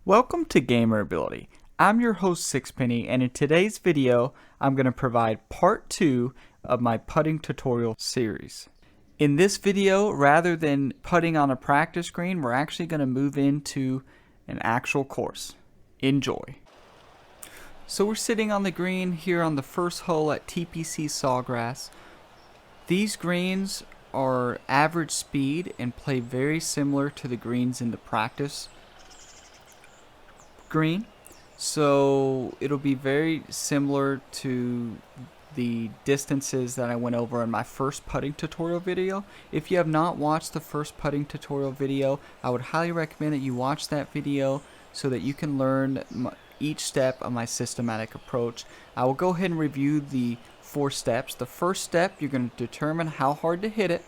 Welcome to Gamer Ability. I'm your host Sixpenny, and in today's video I'm going to provide part 2 of my putting tutorial series. In this video, rather than putting on a practice green, we're actually going to move into an actual course. Enjoy. So we're sitting on the green here on the first hole at TPC Sawgrass. These greens are average speed and play very similar to the greens in the practice green, so it'll be very similar to the distances that I went over in my first putting tutorial video. If you have not watched the first putting tutorial video, I would highly recommend that you watch that video so that you can learn each step of my systematic approach. I will go ahead and review the 4 steps. The first step, you're going to determine how hard to hit it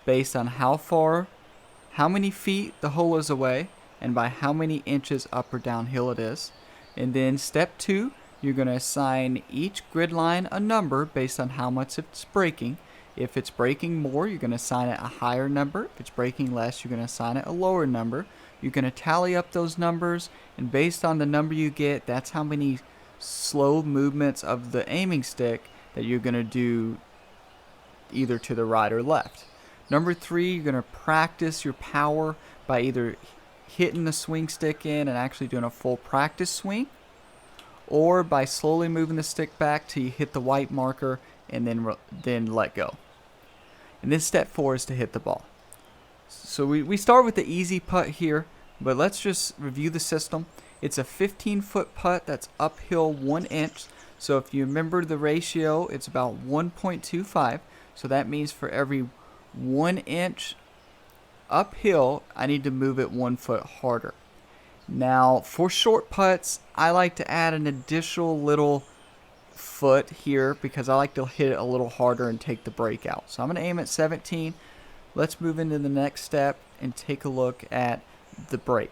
based on how many feet the hole is away, and by how many inches up or downhill it is. And then step 2, you're going to assign each grid line a number based on how much it's breaking. If it's breaking more, you're going to assign it a higher number. If it's breaking less, you're going to assign it a lower number. You're going to tally up those numbers, and based on the number you get, that's how many slow movements of the aiming stick that you're going to do either to the right or left. Number 3, you're going to practice your power by either hitting the swing stick in and actually doing a full practice swing, or by slowly moving the stick back till you hit the white marker and then let go. And then step 4 is to hit the ball. So we start with the easy putt here, but let's just review the system. It's a 15-foot putt that's uphill 1 inch. So if you remember the ratio, it's about 1.25. So that means for every 1 inch uphill, I need to move it 1 foot harder. Now, for short putts, I like to add an additional little foot here because I like to hit it a little harder and take the break out. So I'm going to aim at 17. Let's move into the next step and take a look at the break.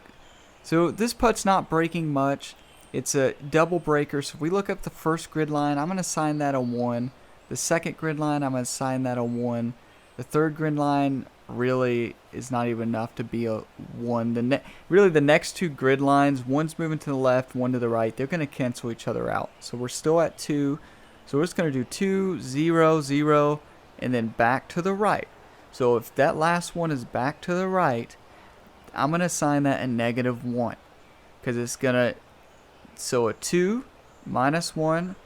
So this putt's not breaking much. It's a double breaker. So if we look up the first grid line, I'm going to assign that a 1. The second grid line, I'm going to assign that a 1. The third grid line really is not even enough to be a 1. Really the next 2 grid lines, one's moving to the left, one to the right, they're going to cancel each other out. So we're still at 2. So we're just going to do 2, 0, 0, and then back to the right. So if that last one is back to the right, I'm going to assign that a -1 because it's going to, so a 2 minus 1,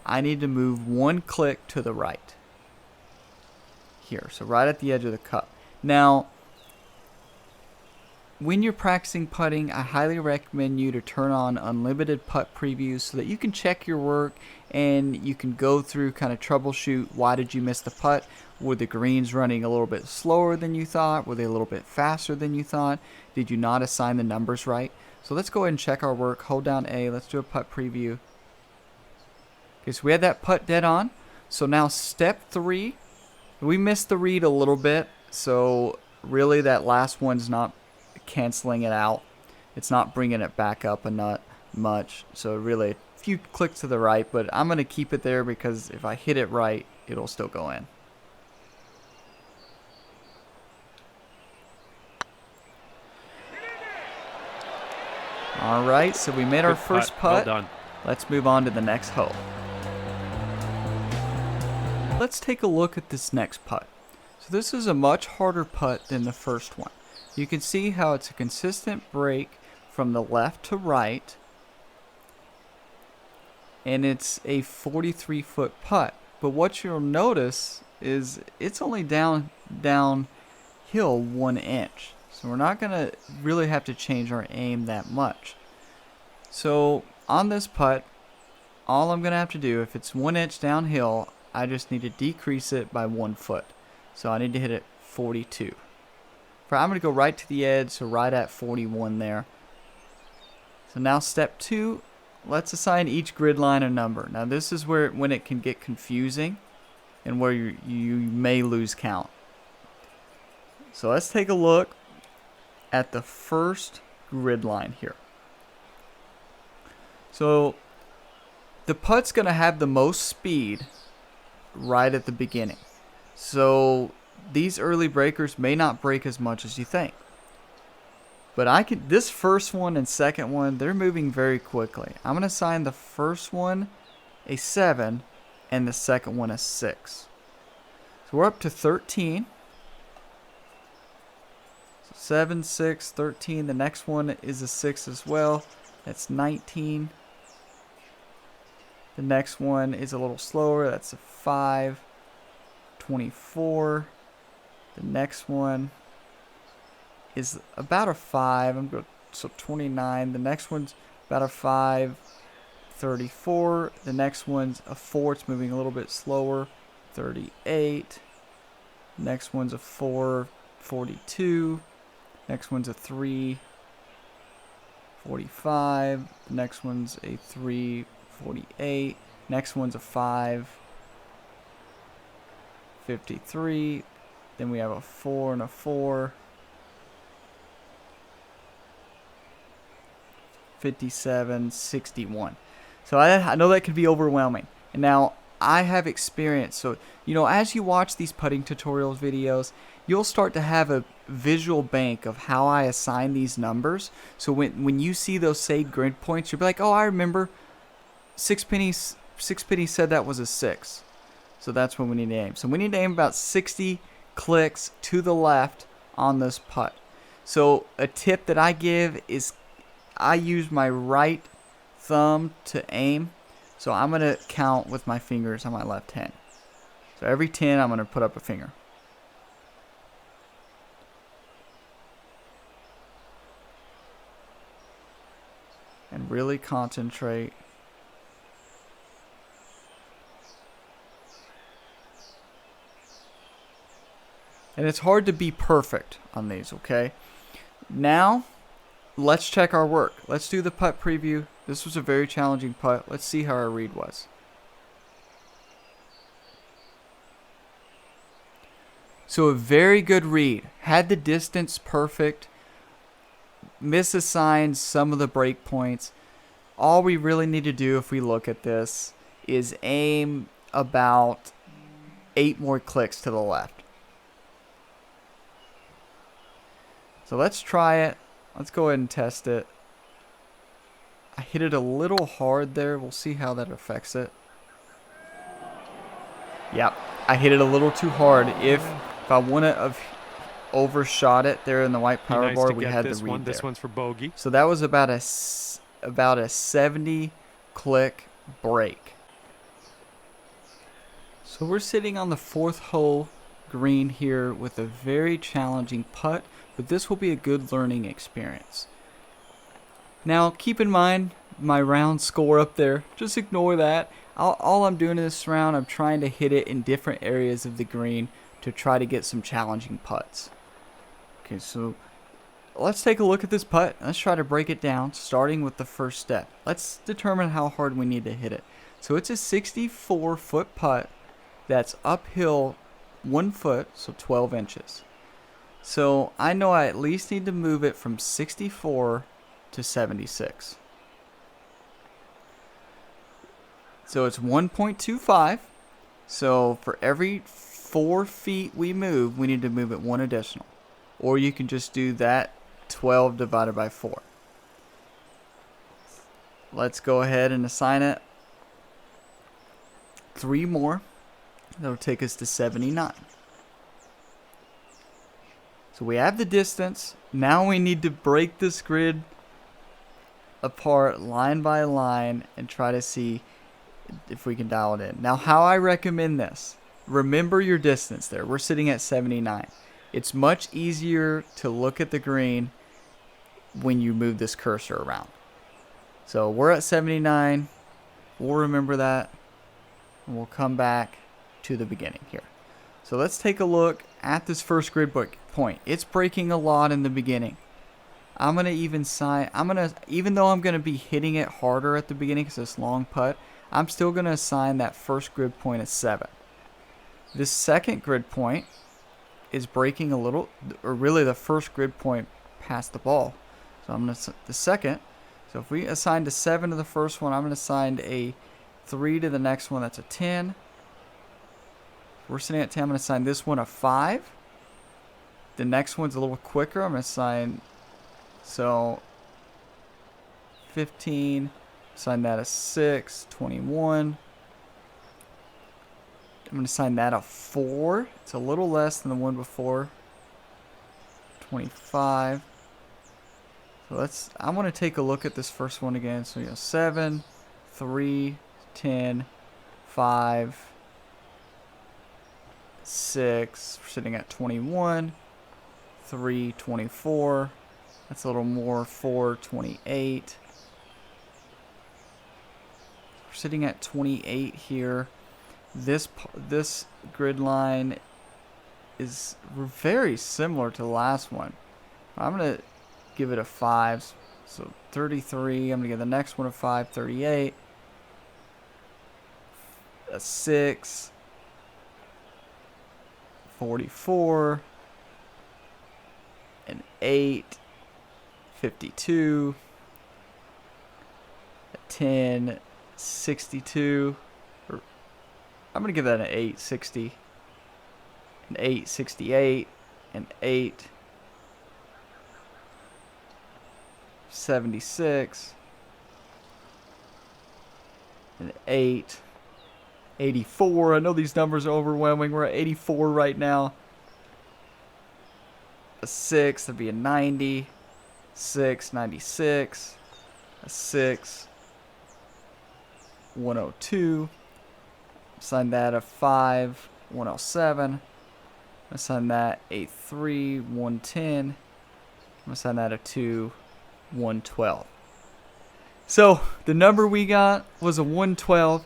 I need to move 1 click to the right here, so right at the edge of the cup. Now, when you're practicing putting, I highly recommend you to turn on unlimited putt previews so that you can check your work and you can go through, kind of troubleshoot, why did you miss the putt? Were the greens running a little bit slower than you thought? Were they a little bit faster than you thought? Did you not assign the numbers right? So let's go ahead and check our work. Hold down A. Let's do a putt preview. Okay, so we had that putt dead on. So now step 3, we missed the read a little bit. So really that last one's not canceling it out. It's not bringing it back up a nut much. So really a few clicks to the right, but I'm going to keep it there because if I hit it right, it'll still go in. Alright, so we made our first putt. Well done. Let's move on to the next hole. Let's take a look at this next putt. So this is a much harder putt than the first one. You can see how it's a consistent break from the left to right, and it's a 43-foot putt. But what you'll notice is it's only downhill 1 inch. So we're not going to really have to change our aim that much. So on this putt, all I'm going to have to do, if it's 1 inch downhill, I just need to decrease it by 1 foot. So I need to hit it 42. I'm going to go right to the edge, so right at 41 there. So now step 2, let's assign each grid line a number. Now this is when it can get confusing and where you may lose count. So let's take a look at the first grid line here. So the putt's going to have the most speed right at the beginning. So these early breakers may not break as much as you think. But I can, this first one and second one, they're moving very quickly. I'm going to assign the first one a 7 and the second one a 6. So we're up to 13. So 7, 6, 13. The next one is a 6 as well. That's 19. The next one is a little slower. That's a 5. 24. The next one is about a 5. I'm going so 29. The next one's about a 5. 34. The next one's a 4. It's moving a little bit slower. 38. Next one's a 4. 42. Next one's a 3. 45. The next one's a 3. 48. Next one's a 5. 53. Then we have a 4 and a 4. 57, 61. So I know that could be overwhelming. And now I have experience. So, you know, as you watch these putting tutorials videos, you'll start to have a visual bank of how I assign these numbers. So when you see those saved grid points, you'll be like, oh, I remember Sixpenny said that was a 6. So that's when we need to aim. So we need to aim about 60 clicks to the left on this putt. So a tip that I give is I use my right thumb to aim. So I'm going to count with my fingers on my left hand. So every 10 I'm going to put up a finger. And really concentrate. And it's hard to be perfect on these, okay? Now, let's check our work. Let's do the putt preview. This was a very challenging putt. Let's see how our read was. So a very good read. Had the distance perfect. Misassigned some of the break points. All we really need to do if we look at this is aim about 8 more clicks to the left. So let's try it. Let's go ahead and test it. I hit it a little hard there. We'll see how that affects it. Yep, I hit it a little too hard. If I wouldn't have overshot it there in the white power bar, we had the read there. This one's for bogey. So that was about a 70 click break. So we're sitting on the 4th hole green here with a very challenging putt, but this will be a good learning experience. Now keep in mind my round score up there. Just ignore that. All I'm doing in this round, I'm trying to hit it in different areas of the green to try to get some challenging putts. Okay, so let's take a look at this putt. Let's try to break it down, starting with the first step. Let's determine how hard we need to hit it. So it's a 64-foot putt that's uphill 1 foot, so 12 inches. So I know I at least need to move it from 64 to 76. So it's 1.25. So for every 4 feet we move, we need to move it 1 additional. Or you can just do that 12 divided by 4. Let's go ahead and assign it 3 more. That'll take us to 79. So we have the distance. Now we need to break this grid apart line by line and try to see if we can dial it in. Now how I recommend this. Remember your distance there. We're sitting at 79. It's much easier to look at the green when you move this cursor around. So we're at 79. We'll remember that. And we'll come back to the beginning here. So let's take a look at this first grid point. It's breaking a lot in the beginning. I'm gonna even though I'm gonna be hitting it harder at the beginning because it's long putt, I'm still gonna assign that first grid point a 7. This second grid point is breaking a little, or really the first grid point past the ball. So I'm gonna the second. So if we assigned a 7 to the first one, I'm gonna assign a 3 to the next one. That's a 10. We're sitting at 10. I'm gonna assign this one a 5. The next one's a little quicker. I'm gonna assign So 15, assign that a 6, 21. I'm going to assign that a 4. It's a little less than the one before. 25. So I want to take a look at this first one again. So 7, 3, 10, 5, 6. We're sitting at 21. 3, 24. That's a little more. 4, 28. We're sitting at 28 here. This grid line is very similar to the last one. I'm going to give it a 5. So 33. I'm going to give the next one a 5. 38. A 6. 44. An 8. 52. A 10. 62. I'm going to give that an 8, 60, an 8, 68, an 8, 76, an 8, 84. I know these numbers are overwhelming. We're at 84 right now. A 6, that'd be a 90, 6, 96, a 6, 102. Assign that a 5, 107. Assign that a 3, 110. Assign that a 2, 112. So the number we got was a 112.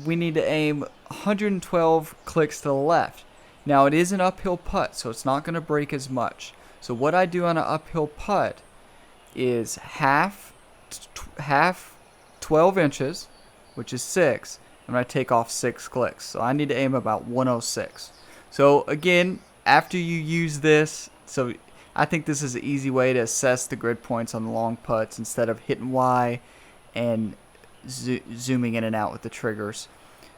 We need to aim 112 clicks to the left. Now it is an uphill putt, so it's not going to break as much. So what I do on an uphill putt is half 12 inches, which is 6. I'm going to take off 6 clicks. So I need to aim about 106. So again, after you use this, so I think this is an easy way to assess the grid points on the long putts instead of hitting Y and zooming in and out with the triggers.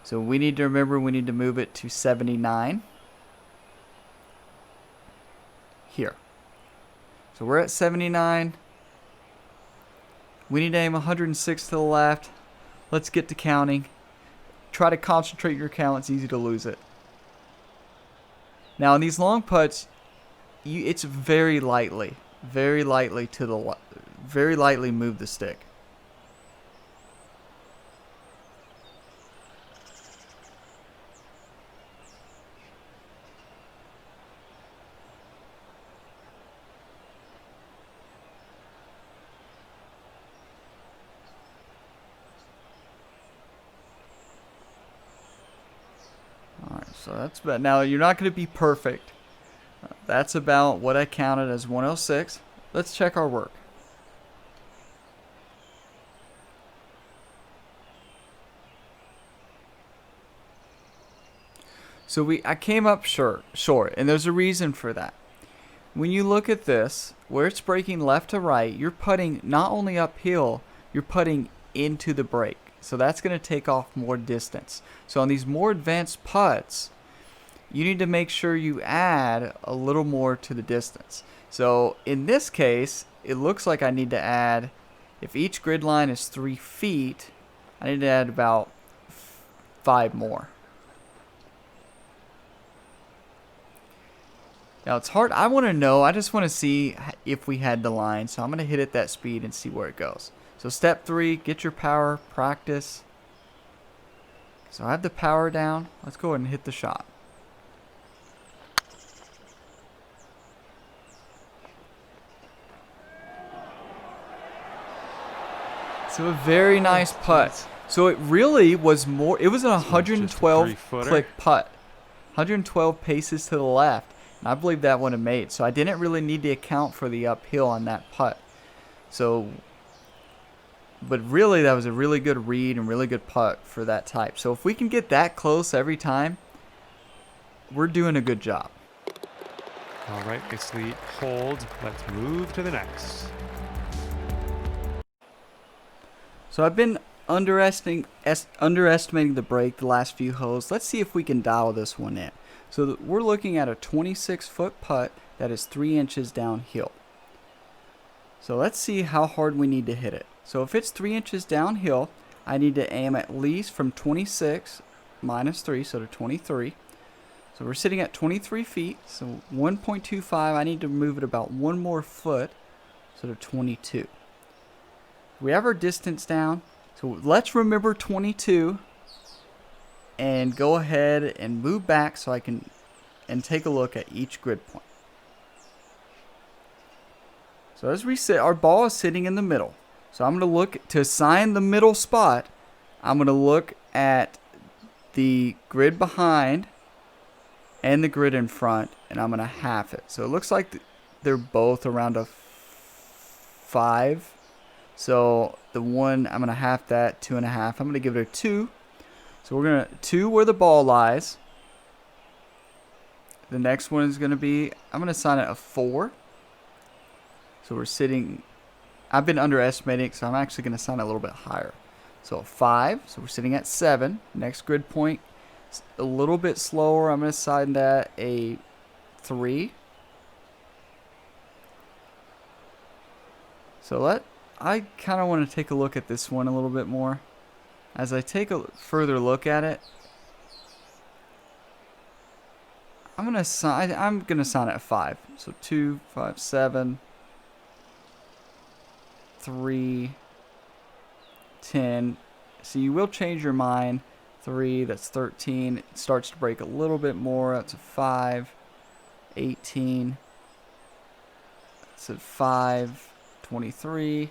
So we need to remember we need to move it to 79 here. So we're at 79. We need to aim 106 to the left. Let's get to counting. Try to concentrate your count. It's easy to lose it. Now, in these long putts, it's very lightly move the stick. So that's about, now you're not going to be perfect. That's about what I counted as 106. Let's check our work. So I came up short, and there's a reason for that. When you look at this, where it's breaking left to right, you're putting not only uphill, you're putting into the break. So that's going to take off more distance. So on these more advanced putts, you need to make sure you add a little more to the distance. So in this case, it looks like I need to add, if each grid line is 3 feet, I need to add about 5 more. Now it's hard, I want to know, I just want to see if we had the line. So I'm going to hit it that speed and see where it goes. So step 3, get your power, practice. So I have the power down. Let's go ahead and hit the shot. So a very nice putt. So it really was more, it was a 112 click putt. 112 paces to the left. And I believe that would have made. So I didn't really need to account for the uphill on that putt. So, but really that was a really good read and really good putt for that type. So if we can get that close every time, we're doing a good job. All right, nicely hold. Let's move to the next. So I've been underestimating the break the last few holes. Let's see if we can dial this one in. So we're looking at a 26-foot putt that is 3 inches downhill. So let's see how hard we need to hit it. So if it's 3 inches downhill, I need to aim at least from 26 minus 3, so to 23. So we're sitting at 23 feet, so 1.25, I need to move it about 1 more foot, so to 22. We have our distance down, so let's remember 22 and go ahead and move back so I can take a look at each grid point. So as we sit, our ball is sitting in the middle. So I'm going to look to assign the middle spot. I'm going to look at the grid behind and the grid in front, and I'm going to half it. So it looks like they're both around a 5. So the one, I'm going to half that, 2.5. I'm going to give it a 2. So we're going to 2 where the ball lies. The next one is going to be, I'm going to assign it a 4. So we're sitting, I've been underestimating, so I'm actually going to assign it a little bit higher. So a 5, so we're sitting at 7. Next grid point, a little bit slower. I'm going to assign that a 3. So I kind of want to take a look at this one a little bit more. As I take a further look at it, I'm going to assign it a 5. So 2, 5, 7. 3, 10. So you will change your mind. 3, that's 13. It starts to break a little bit more. That's a 5, 18. That's a 5, 23.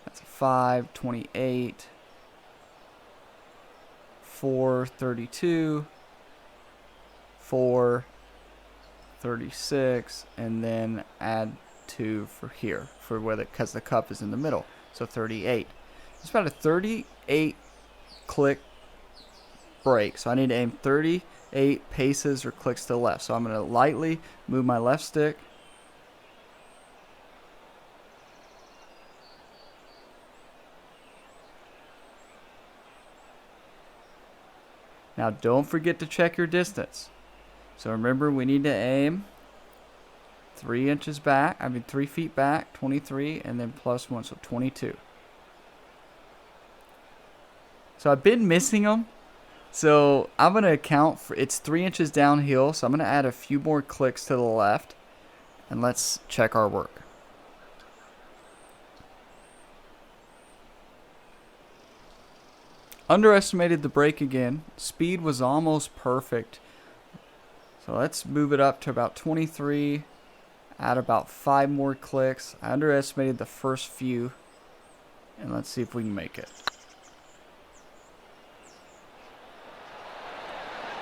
That's a 5, 28. 4, 32. 4, 36. And then add 2 for here, for where because the cup is in the middle, so 38. It's about a 38 click break, so I need to aim 38 paces or clicks to the left. So I'm going to lightly move my left stick, now don't forget to check your distance. So remember, we need to aim 3 inches back, 3 feet back, 23, and then plus 1, so 22. So I've been missing them. So I'm going to account for, it's 3 inches downhill, so I'm going to add a few more clicks to the left, and let's check our work. Underestimated the break again. Speed was almost perfect. So let's move it up to about 23. Add about 5 more clicks. I underestimated the first few. And let's see if we can make it.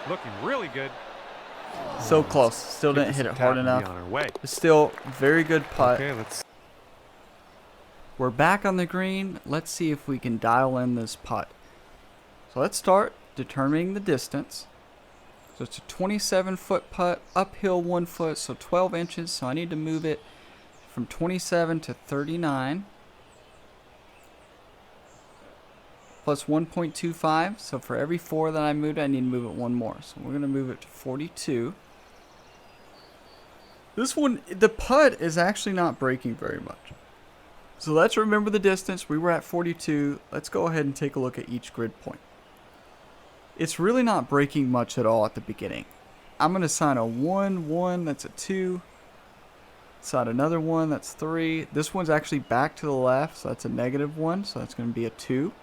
Looking really good. So close. Still didn't hit it hard enough. On our way. But still, very good putt. Okay, let's. We're back on the green. Let's see if we can dial in this putt. So let's start determining the distance. So it's a 27-foot putt, uphill 1 foot, so 12 inches. So I need to move it from 27 to 39. Plus 1.25. So for every 4 that I moved, I need to move it 1 more. So we're going to move it to 42. This one, the putt is actually not breaking very much. So let's remember the distance. We were at 42. Let's go ahead and take a look at each grid point. It's really not breaking much at all at the beginning. I'm going to assign a 1, 1, that's a 2. Assign another 1, that's 3. This one's actually back to the left, so that's a -1, so that's going to be a 2.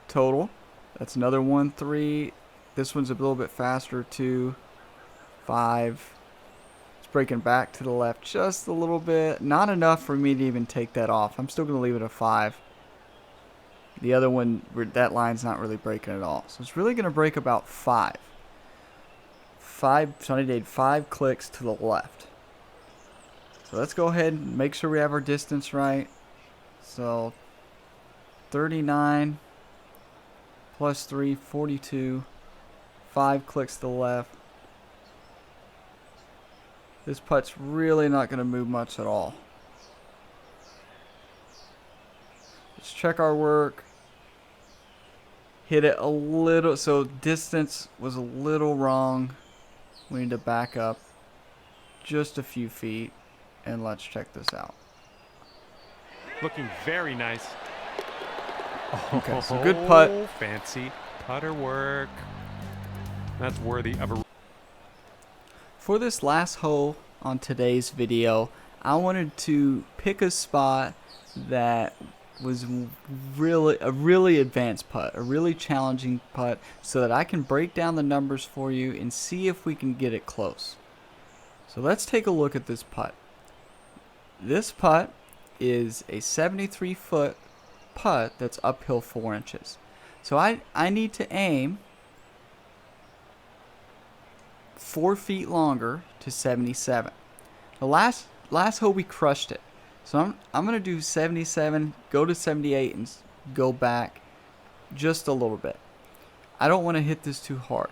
Total, that's another 1, 3. This one's a little bit faster, 2, 5. It's breaking back to the left just a little bit. Not enough for me to even take that off. I'm still going to leave it a 5. The other one, that line's not really breaking at all. So it's really going to break about 5. So I need 5 clicks to the left. So let's go ahead and make sure we have our distance right. So 39 plus 3, 42. 5 clicks to the left. This putt's really not going to move much at all. Let's check our work. Hit it a little, so distance was a little wrong. We need to back up just a few feet, and let's check this out. Looking very nice. Okay, so good putt. Oh, fancy putter work. That's worthy of a... For this last hole on today's video, I wanted to pick a spot that was a really advanced putt, a really challenging putt, so that I can break down the numbers for you and see if we can get it close. So let's take a look at this putt. This putt is a 73-foot putt that's uphill 4 inches. So I need to aim 4 feet longer to 77. The last hole we crushed it. So I'm going to do 77, go to 78 and go back just a little bit. I don't want to hit this too hard.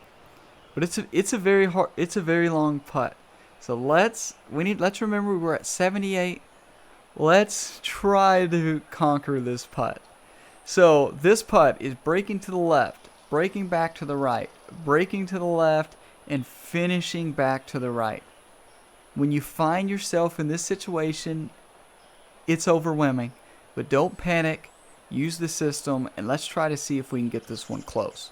But it's a very long putt. So let's remember we're at 78. Let's try to conquer this putt. So this putt is breaking to the left, breaking back to the right, breaking to the left, and finishing back to the right. When you find yourself in this situation, it's overwhelming, but don't panic. Use the system, and let's try to see if we can get this one close.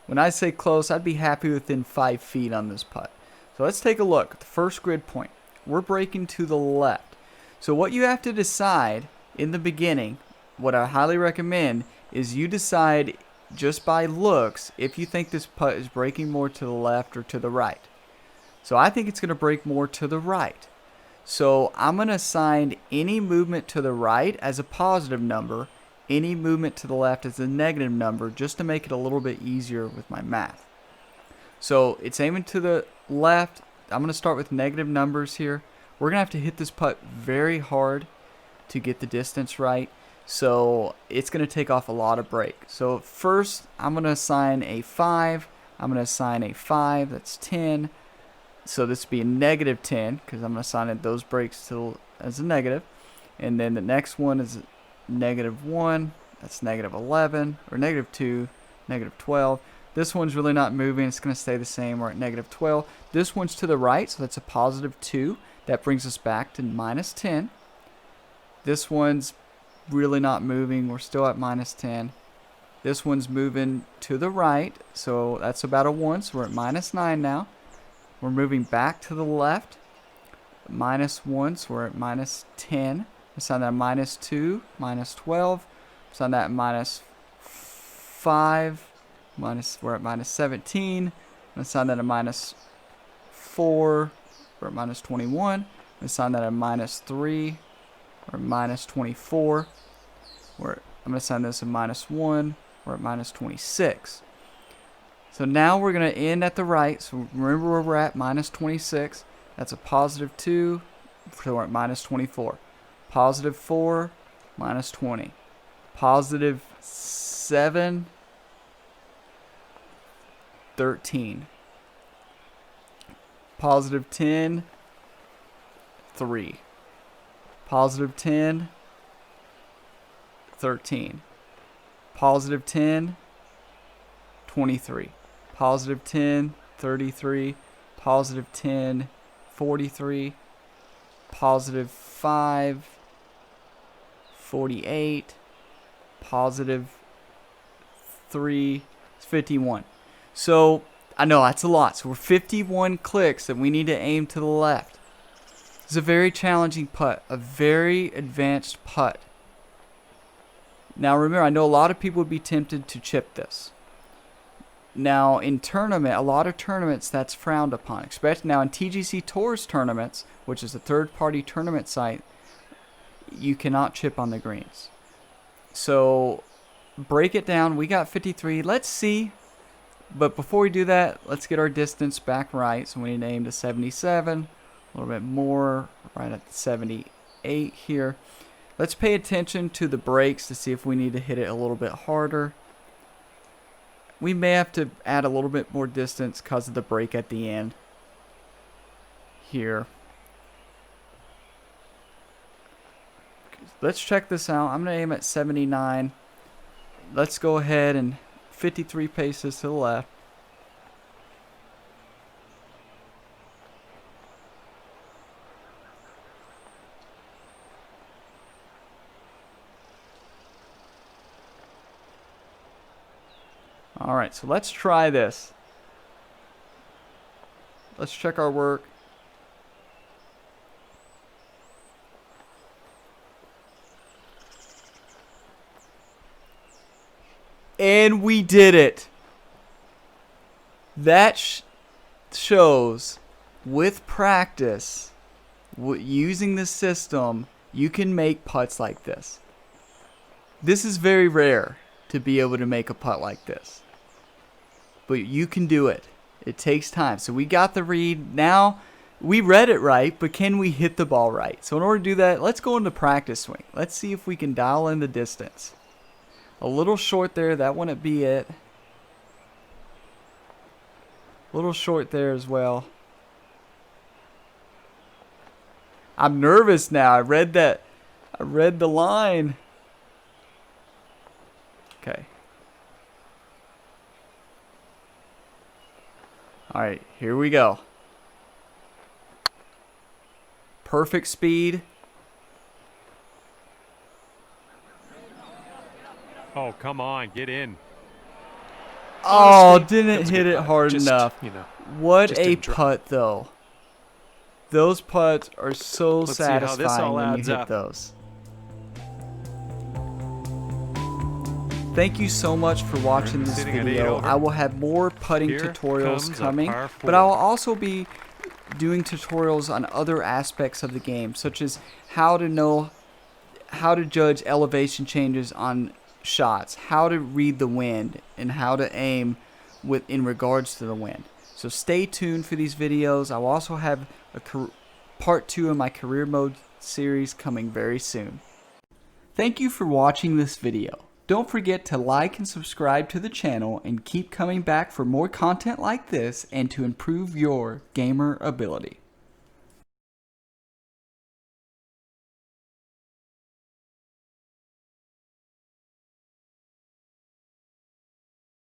When I say close, I'd be happy within 5 feet on this putt. So let's take a look at the first grid point. We're breaking to the left. So what you have to decide in the beginning, what I highly recommend, is you decide just by looks if you think this putt is breaking more to the left or to the right. So I think it's going to break more to the right. So I'm going to assign any movement to the right as a positive number, any movement to the left as a negative number, just to make it a little bit easier with my math. So it's aiming to the left. I'm going to start with negative numbers here. We're going to have to hit this putt very hard to get the distance right. So it's going to take off a lot of break. So first, I'm going to assign a 5. I'm going to assign a 5. That's 10. So this would be a negative 10 because I'm going to assign it those breaks as a negative. And then the next one is negative 1. That's negative 11. Or negative 2. Negative 12. This one's really not moving. It's going to stay the same. We're at negative 12. This one's to the right, so that's a positive 2. That brings us back to minus 10. This one's really not moving. We're still at minus 10. This one's moving to the right, so that's about a 1. So we're at minus 9 now. We're moving back to the left. Minus 1, so we're at minus 10. Assign that minus 2, minus 12. Assign that minus 5. We're at minus 17. Assign that a minus 4. We're at minus 21. Assign that a minus 3. We're at minus 24. I'm going to assign this a minus 1. We're at minus 26. So now we're going to end at the right. So remember where we're at, minus 26. That's a positive 2. So we're at minus 24. Positive 4, minus 20. Positive 7, 13. Positive 10, 3. Positive 10, 13. Positive 10, 23. Positive 10, 33. Positive 10, 43. Positive 5, 48. Positive 3, 51. So I know that's a lot. So we're 51 clicks that we need to aim to the left. It's a very challenging putt, a very advanced putt. Now remember, I know a lot of people would be tempted to chip this. Now in a lot of tournaments that's frowned upon, especially now in TGCTOURS tournaments, which is a third-party tournament site, you cannot chip on the greens. So break it down. We got 53. Let's see. But before we do that, let's get our distance back right. So we need to aim to 77, a little bit more, right at 78 here. Let's pay attention to the breaks to see if we need to hit it a little bit harder. We may have to add a little bit more distance because of the break at the end here. Let's check this out. I'm going to aim at 79. Let's go ahead and 53 paces to the left. Alright, so let's try this. Let's check our work. And we did it. That shows with practice, using this system, you can make putts like this. This is very rare to be able to make a putt like this. But you can do it. It takes time. So we got the read. Now, we read it right, but can we hit the ball right? So in order to do that, let's go into practice swing. Let's see if we can dial in the distance. A little short there. That wouldn't be it. A little short there as well. I'm nervous now. I read that. I read the line. Okay. Alright, here we go. Perfect speed. Oh, come on, get in. Oh, Honestly, that didn't was a hit good it putt. hard Just, enough. you know, What just a didn't drop. putt, though. Those putts are so Let's see how this satisfying all when you adds hit up. those. Thank you so much for watching this Sitting at video. 8 over. I will have more putting Here tutorials comes a coming, par but I will 4. also be doing tutorials on other aspects of the game, such as how to judge elevation changes on shots, how to read the wind, and how to aim in regards to the wind. So stay tuned for these videos. I will also have a part 2 of my career mode series coming very soon. Thank you for watching this video. Don't forget to like and subscribe to the channel and keep coming back for more content like this and to improve your gamer ability.